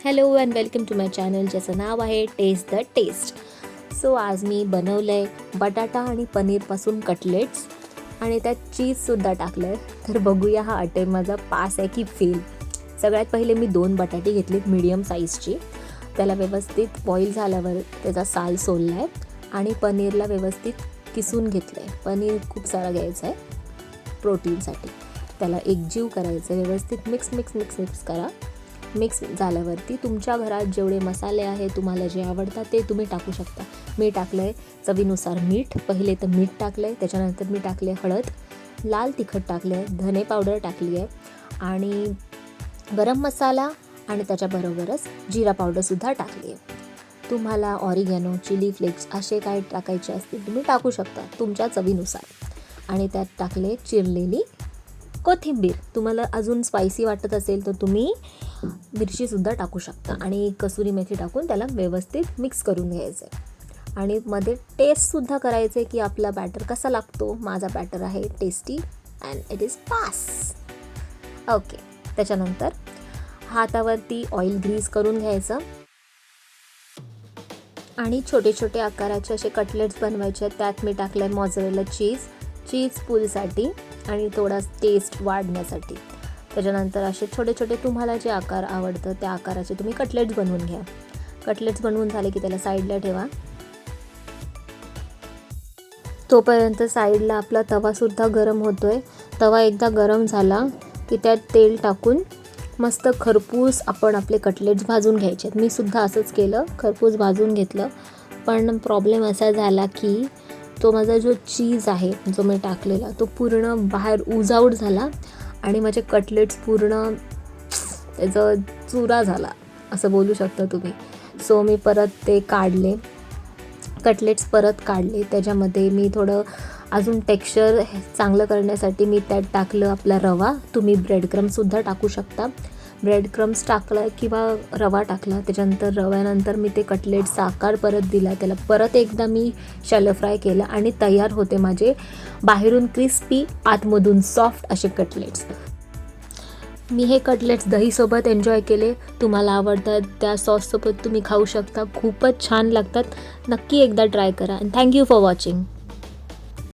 Hello and welcome to my channel, ज्याचं नाव आहे टेस्ट द टेस्ट. सो आज मी बनवलं आहे बटाटा आणि पनीरपासून कटलेट्स आणि त्यात चीजसुद्धा टाकलं आहे. तर बघूया हा अटेम्प्ट माझा पास आहे की फेल. सगळ्यात पहिले मी 2 बटाटे घेतलेत मीडियम साईजची. त्याला व्यवस्थित बॉईल झाल्यावर त्याचा साल सोलला आहे आणि पनीरला व्यवस्थित किसून घेतलं आहे. पनीर खूप सारा घ्यायचं आहे प्रोटीनसाठी. त्याला एकजीव करायचं, व्यवस्थित मिक्स करा. मिक्स झाल्यावरती तुमच्या घरात जेवढे मसाले आहे, तुम्हाला जे आवडतात ते तुम्ही टाकू शकता. मी टाकलं आहे चवीनुसार मीठ. पहिले तर मीठ टाकलं आहे, त्याच्यानंतर मी टाकले हळद, लाल तिखट टाकले आहे, धने पावडर टाकली आहे आणि गरम मसाला आणि त्याच्याबरोबरच जिरा पावडरसुद्धा टाकली आहे. तुम्हाला ऑरिगॅनो, चिली फ्लेक्स असे काय टाकायचे असतील तुम्ही टाकू शकता तुमच्या चवीनुसार. आणि त्यात टाकले चिरलेली कोथिंबीर. तुम्हाला अजून स्पायसी वाटत असेल तर तुम्ही मिरचीसुद्धा टाकू शकता आणि कसुरी मेथी टाकून त्याला व्यवस्थित मिक्स करून घ्यायचं आहे. आणि मध्ये टेस्टसुद्धा करायचं आहे की आपला बॅटर कसा लागतो. माझा बॅटर आहे tasty and it is pass. Okay, त्याच्यानंतर हातावरती ऑइल ग्रीस करून घ्यायचं आणि छोटे छोटे आकाराचे असे कटलेट्स बनवायचे आहेत. त्यात मी टाकलं आहे मॉझरेला चीज पूलसाठी आणि थोडा टेस्ट वाढण्यासाठी. त्याच्यानंतर असे छोटे छोटे तुम्हाला जे आकार आवडतं त्या आकाराचे तुम्ही कटलेट्स बनवून घ्या. कटलेट्स बनवून झाले की त्याला साईडला ठेवा. तोपर्यंत साईडला आपला तवासुद्धा गरम होतो आहे. तवा एकदा गरम झाला की त्यात तेल टाकून मस्त खरपूस आपण आपले कटलेट्स भाजून घ्यायचे आहेत. मी सुद्धा असंच केलं, खरपूस भाजून घेतलं. पण प्रॉब्लेम असा झाला की तो माझा जो चीज आहे जो मी टाकलेला तो पूर्ण बाहेर उजाऊट झाला आणि माझे कटलेट्स पूर्ण त्याचा चुरा झाला असं बोलू शकता तुम्ही. सो मी परत ते कटलेट्स परत काढले. त्याच्यामध्ये मी थोडं अजून टेक्स्चर चांगलं करण्यासाठी मी त्यात टाकलं आपला रवा. तुम्ही ब्रेडक्रम्ससुद्धा टाकू शकता. ब्रेडक्रम्स टाकला किंवा रवा टाकला. त्याच्यानंतर रव्यानंतर मी ते कटलेट्सचा आकार परत दिला. त्याला परत एकदा मी शॅलो फ्राय केलं आणि तयार होते माझे बाहेरून क्रिस्पी आतमधून सॉफ्ट असे कटलेट्स. मी हे कटलेट्स दहीसोबत एन्जॉय केले. तुम्हाला आवडतात त्या सॉससोबत तुम्ही खाऊ शकता. खूपच छान लागतात. नक्की एकदा ट्राय करा. And thank you for watching.